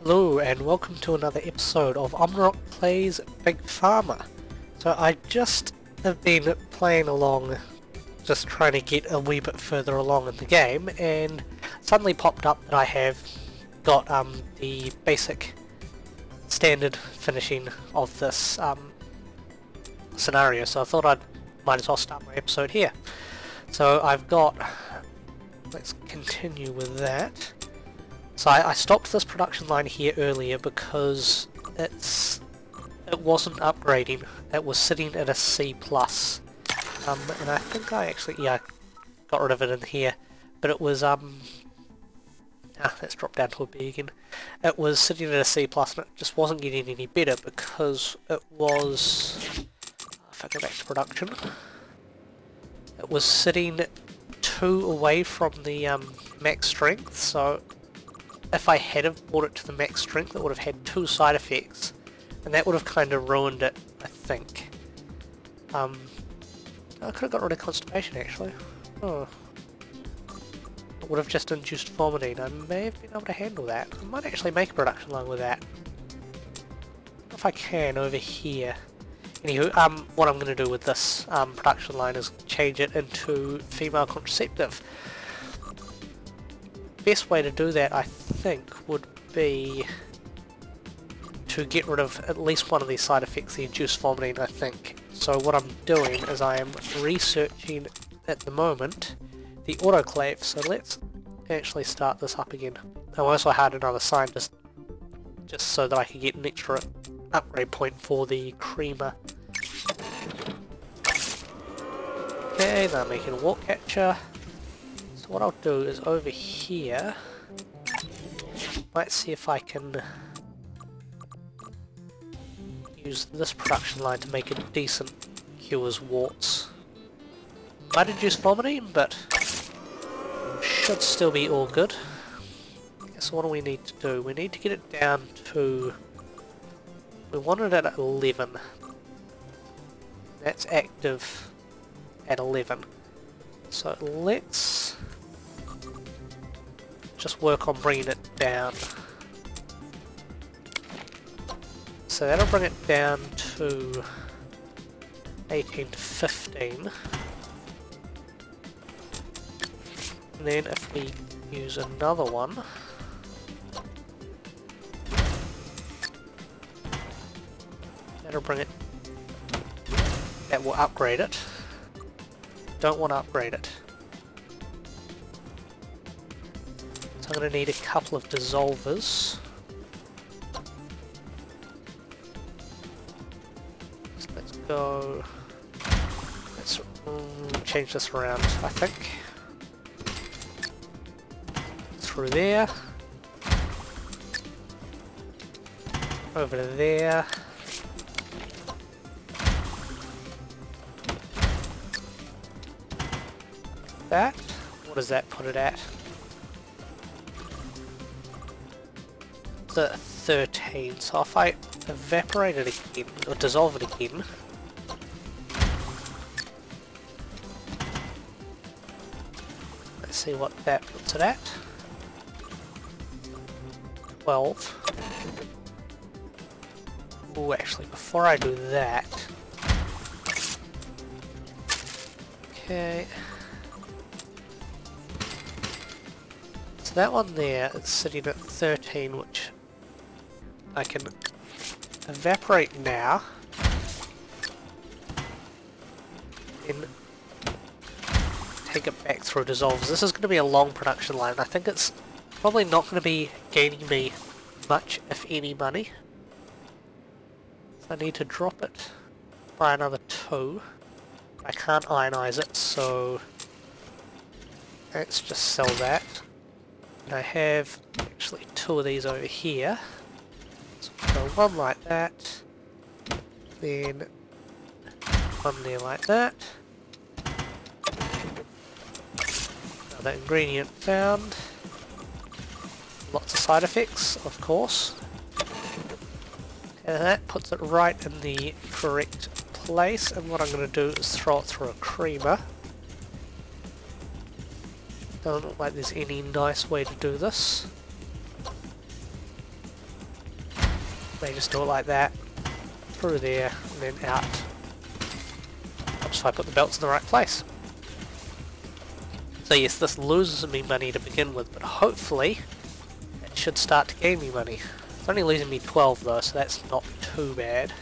Hello and welcome to another episode of Omnirach Plays Big Pharma. So I just have been playing along, just trying to get a wee bit further along in the game, and suddenly popped up that I have got the basic standard finishing of this scenario, so I thought I might as well start my episode here. So I've got, let's continue with that. So I stopped this production line here earlier because it wasn't upgrading. It was sitting at a C+. And I think I actually, got rid of it in here. But it was, let's drop down to a B again. It was sitting at a C+, and it just wasn't getting any better because it was, if I go back to production, it was sitting 2 away from the max strength, so if I had have brought it to the max strength, it would have had 2 side effects, and that would have kind of ruined it, I think. I could have got rid of constipation actually. Oh. It would have just induced vomiting. I may have been able to handle that. I might actually make a production line with that. If I can, over here. Anywho, what I'm going to do with this production line is change it into female contraceptive. Best way to do that, I think, would be to get rid of at least one of these side effects, the induced vomiting, I think. So what I'm doing is I am researching at the moment the autoclave, so let's actually start this up again. I also had another scientist just so that I could get an extra upgrade point for the creamer. Okay, now I'm making a walk catcher. So what I'll do is over here, might see if I can use this production line to make a decent cures warts. Might induce vomiting, but should still be all good. So what do we need to do? We need to get it down to, we want it at 11. That's active at 11. So let's just work on bringing it down. So that'll bring it down to 18 to 15. And then if we use another one, that'll bring it, that will upgrade it. Don't want to upgrade it. So I'm going to need a couple of dissolvers. So let's go, let's change this around, I think. Through there. Over to there. That. What does that put it at? The 13. So if I evaporate it again, or dissolve it again, let's see what that puts it at. 12. Oh, actually, before I do that, okay. That one there is sitting at 13, which I can evaporate now, then take it back through dissolves. This is going to be a long production line. I think it's probably not going to be gaining me much, if any, money. So I need to drop it by another 2. I can't ionize it, so let's just sell that. And I have actually 2 of these over here. So go one like that, then one there like that. Another ingredient found. Lots of side effects, of course. And that puts it right in the correct place. And what I'm going to do is throw it through a creamer. Doesn't look like there's any nice way to do this. may just do it like that, through there, and then out. Oops, if I put the belts in the right place. So yes, this loses me money to begin with, but hopefully it should start to gain me money. It's only losing me 12 though, so that's not too bad.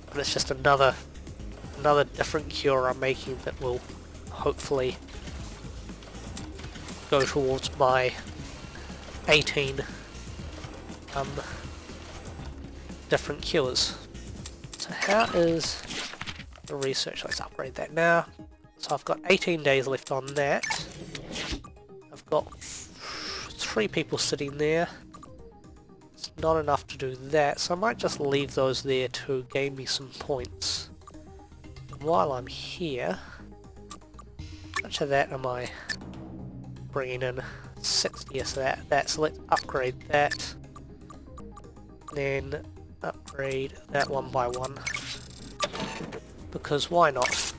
But it's just another different cure I'm making that will hopefully go towards my 18 different cures. So how is the research? Let's upgrade that now. So I've got 18 days left on that. I've got 3 people sitting there. It's not enough to do that, so I might just leave those there to gain me some points. And while I'm here, how much of that am I bringing in? 60 of that, so let's upgrade that. Then upgrade that one by one. Because why not?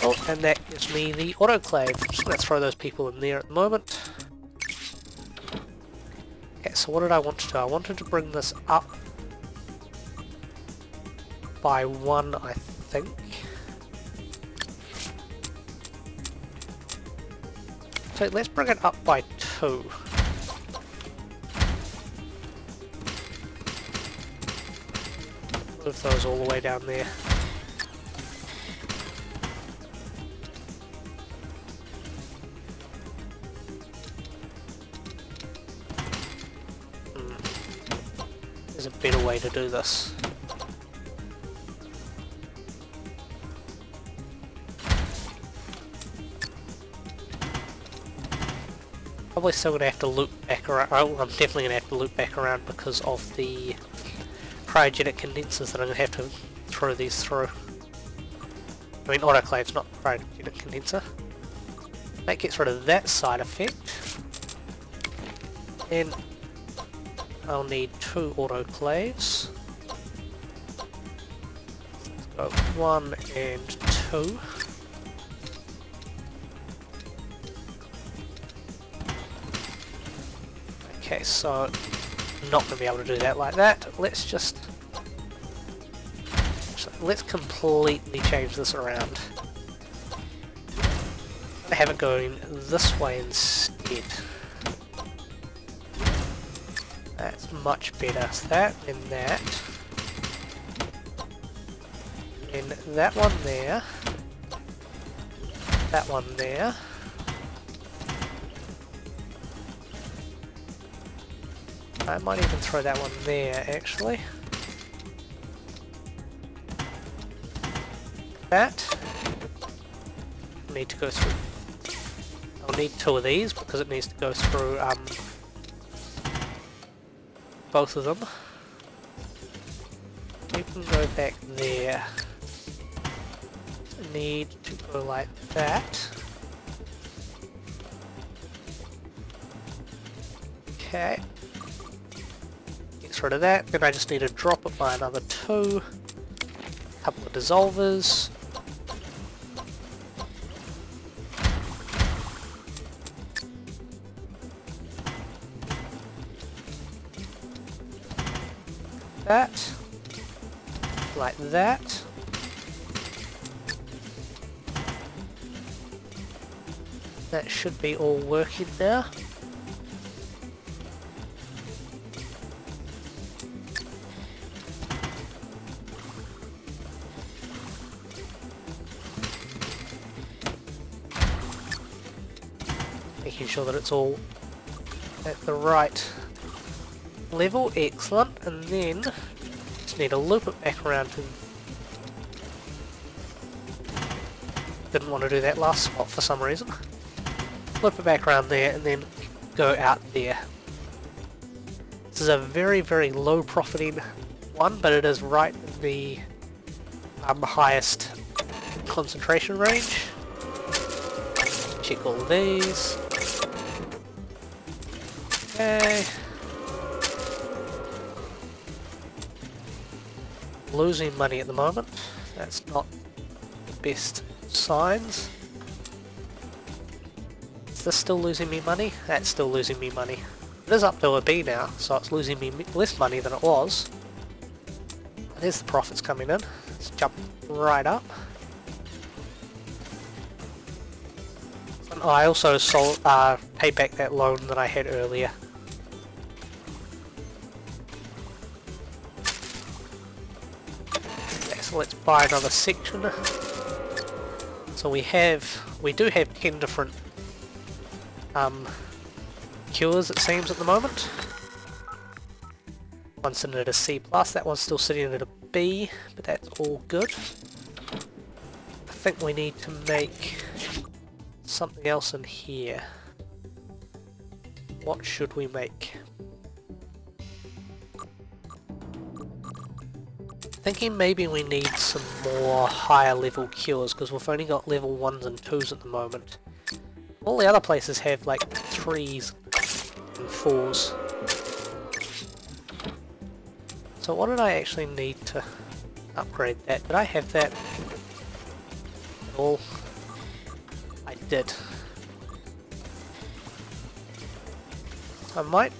Oh, and that gives me the autoclave. I'm just going to throw those people in there at the moment. Okay, so what did I want to do? I wanted to bring this up by 1, I think. So let's bring it up by 2. Move those all the way down there. There's a better way to do this. Probably still going to have to loop back around. Oh, I'm definitely going to have to loop back around because of the cryogenic condensers that I'm going to have to throw these through. I mean autoclaves, not cryogenic condenser. That gets rid of that side effect. Then I'll need 2 autoclaves. Let's go 1 and 2. Okay, so I'm not going to be able to do that like that. Let's completely change this around. I have it going this way instead. That's much better. So that and that. And that one there. That one there. I might even throw that one there, actually. That. I need to go through. I'll need 2 of these because it needs to go through both of them. You can go back there. Need to go like that. Okay. Gets rid of that. Then I just need to drop it by another 2. A couple of dissolvers. That. Like that. That should be all working now. Making sure that it's all at the right level, excellent, and then just need to loop it back around to... Didn't want to do that last spot for some reason. Loop it back around there and then go out there. This is a very, very low profiting one, but it is right in the highest concentration range. Check all these. Okay. Losing money at the moment. That's not the best signs. Is this still losing me money? That's still losing me money. It is up to a B now, so it's losing me less money than it was. There's the profits coming in. Let's jump right up. And I also sold, paid back that loan that I had earlier. Okay, so let's buy another section. So we do have 10 different cures, it seems, at the moment. One's sitting at a C+, that one's still sitting at a B, but that's all good. I think we need to make something else in here. What should we make? Thinking maybe we need some more higher level cures, because we've only got level 1s and 2s at the moment. All the other places have like 3s and 4s. So what did I actually need to upgrade that? Did I have that at all? I did. I might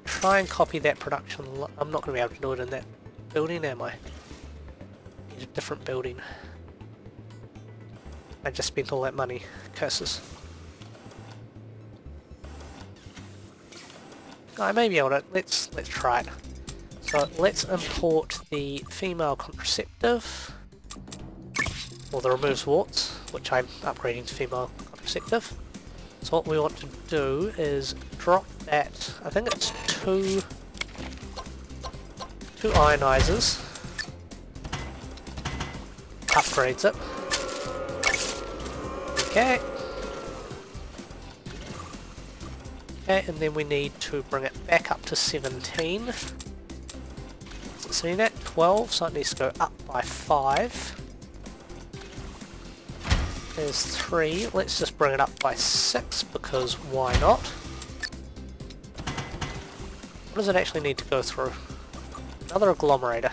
try and copy that production. I'm not going to be able to do it in that building, am I? Need a different building. I just spent all that money. Curses. I may be able to. Let's try it. So let's import the female contraceptive, or the removes warts, which I'm upgrading to female contraceptive. So what we want to do is drop that. I think it's two ionizers. Upgrades it. Okay. Okay, and then we need to bring it back up to 17. So it's sitting at 12, so it needs to go up by 5. There's 3. Let's just bring it up by 6, because why not? What does it actually need to go through? Another agglomerator.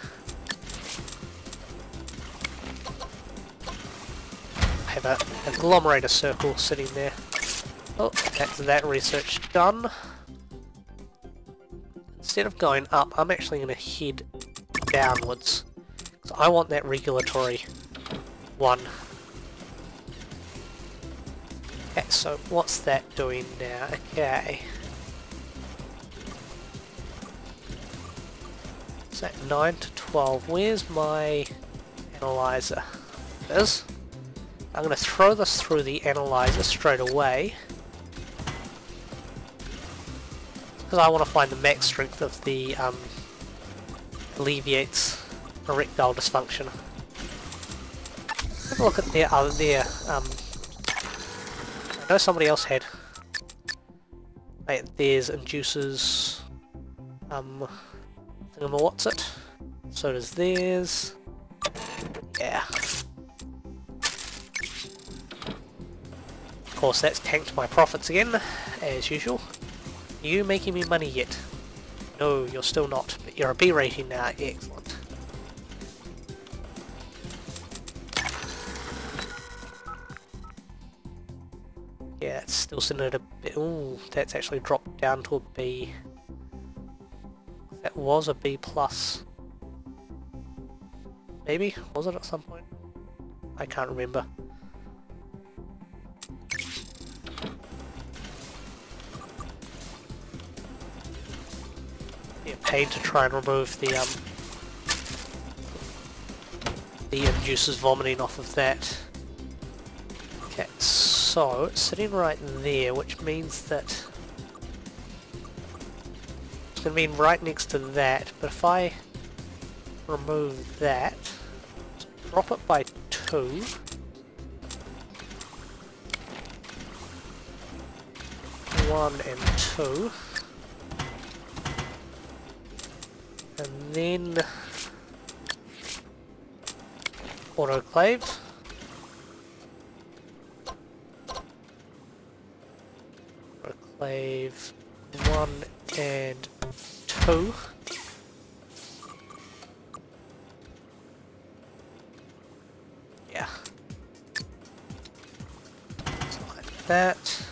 I have an agglomerator circle sitting there. Oh, that's that research done. Instead of going up, I'm actually going to head downwards. So I want that regulatory one. Okay, so what's that doing now? Okay. Is that 9 to 12? Where's my analyzer? It is. I'm going to throw this through the analyzer straight away. Because I want to find the max strength of the alleviates erectile dysfunction. Have a look at their I know somebody else had. Wait, there's induces what's it? So does theirs. Yeah. Of course that's tanked my profits again, as usual. Are you making me money yet? No, you're still not, but you're a B rating now. Excellent. Yeah, it's still sitting at a bit. Ooh, that's actually dropped down to a B. That was a B plus. Maybe? Was it at some point? I can't remember. Yeah, paid to try and remove the inducers vomiting off of that. Okay, so it's sitting right there, which means that it's going to be right next to that, but if I remove that, drop it by 2, one and 2, and then autoclave. Autoclave 1 and 2. Yeah. So like that.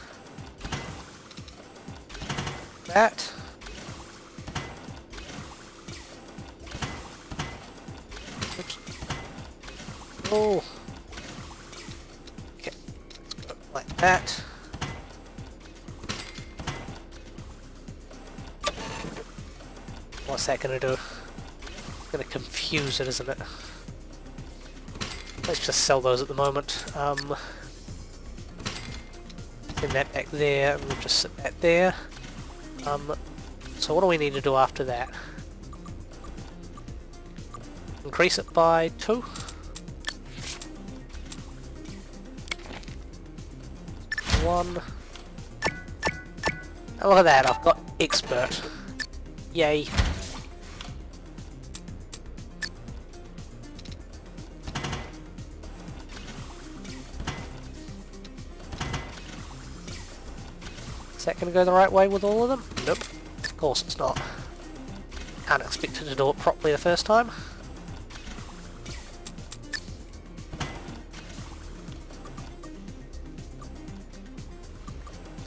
that. Oops. Oh. Okay, let's go like that. What's that gonna do? It's gonna confuse it, isn't it? Let's just sell those at the moment. Send that back there, and we'll just sit that there. So what do we need to do after that? Increase it by 2. 1. Oh, look at that, I've got expert. Yay. Is that going to go the right way with all of them? Nope. Of course it's not. Can't expect it to do it properly the first time.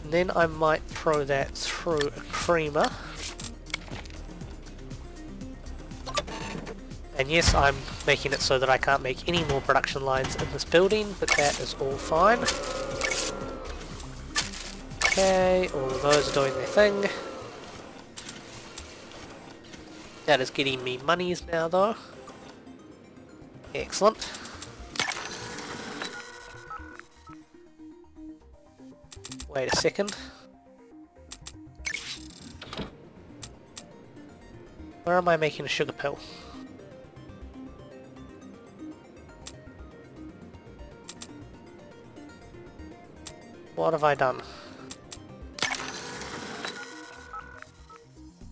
And then I might throw that through a creamer. And yes, I'm making it so that I can't make any more production lines in this building, but that is all fine. Okay, all of those are doing their thing. That is getting me monies now though. Excellent. Wait a second. Where am I making a sugar pill? What have I done?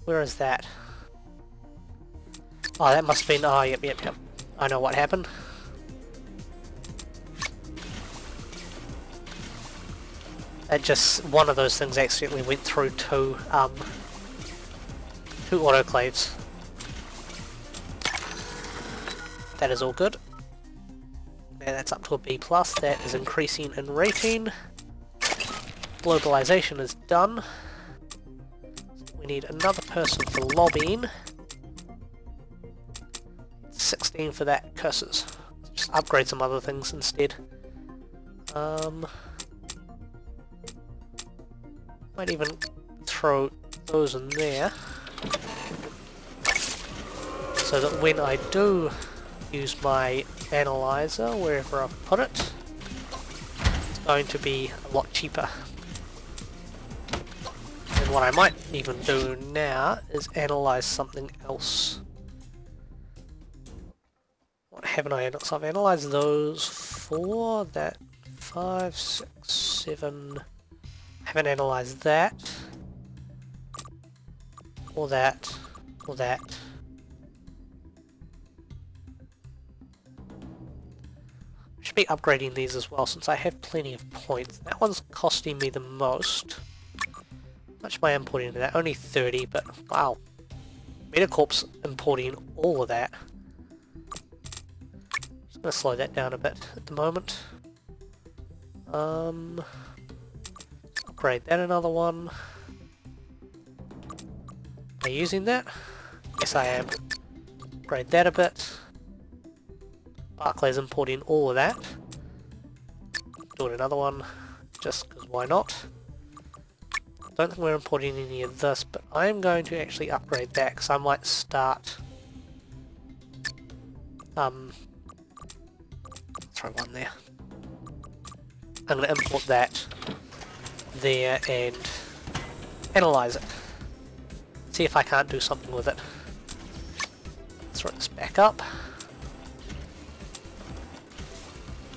Where is that? Oh, that must have been... Oh, yep. I know what happened. It just... One of those things accidentally went through two autoclaves. That is all good. And that's up to a B+. That is increasing in rating. Globalization is done. We need another person for lobbying. 16 for that, curses. Just upgrade some other things instead. Might even throw those in there. So that when I do use my analyzer, wherever I've put it, it's going to be a lot cheaper. And what I might even do now is analyze something else. What haven't I analyzed? So I've analyzed those 4, that 5, 6, 7. Haven't analyzed that. Or that. Or that. I should be upgrading these as well since I have plenty of points. That one's costing me the most. How much am I importing into that? Only 30, but wow. Metacorp's importing all of that. Just gonna slow that down a bit at the moment. Upgrade that another one. Am I using that? Yes, I am. Upgrade that a bit. Barclay's importing all of that. Doing another one, just because why not? Don't think we're importing any of this, but I'm going to actually upgrade that because I might start. Throw one there. I'm going to import that there and analyze it. See if I can't do something with it. Throw this back up.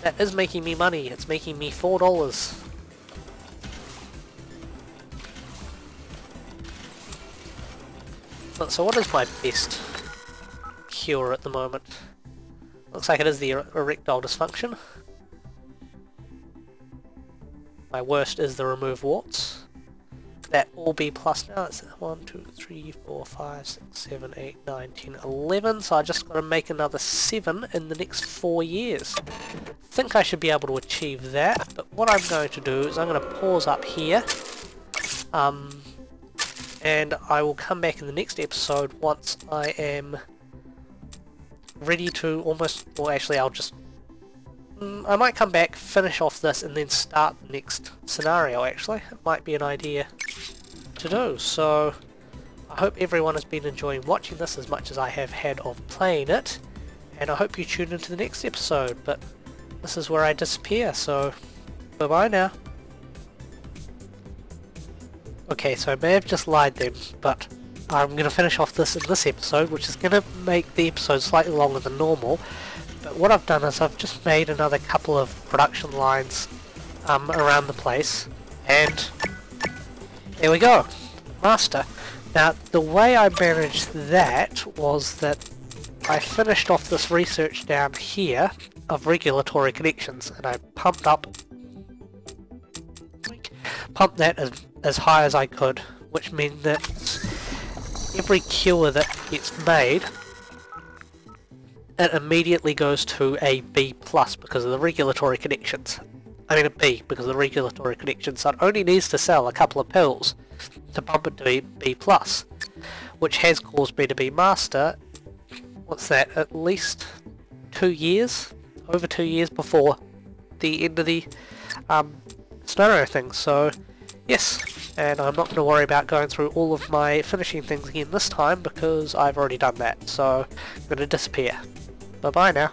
That is making me money. It's making me $4. So what is my best cure at the moment? Looks like it is the erectile dysfunction. My worst is the remove warts. That all B plus now. It's 1, 2, 3, 4, 5, 6, 7, 8, 9, 10, 11. So I just got to make another 7 in the next 4 years. I think I should be able to achieve that. But what I'm going to do is I'm going to pause up here. And and I will come back in the next episode once I am ready to almost, or actually I'll just, I might come back, finish off this, and then start the next scenario actually. It might be an idea to do, so I hope everyone has been enjoying watching this as much as I have had of playing it, and I hope you tune into the next episode, but this is where I disappear, so bye bye now. Okay, so I may have just lied then, but I'm going to finish off this in this episode, which is going to make the episode slightly longer than normal. But what I've done is I've just made another couple of production lines around the place, and there we go, master. Now the way I managed that was that I finished off this research down here of regulatory connections, and I pumped that as high as I could, which means that every cure that gets made, it immediately goes to a B+ because of the regulatory connections. I mean a B because of the regulatory connections, so it only needs to sell a couple of pills to bump it to B+, which has caused me to be master, what's that, at least 2 years? Over 2 years before the end of the scenario thing, so yes, and I'm not going to worry about going through all of my finishing things again this time because I've already done that, so I'm going to disappear. Bye bye now.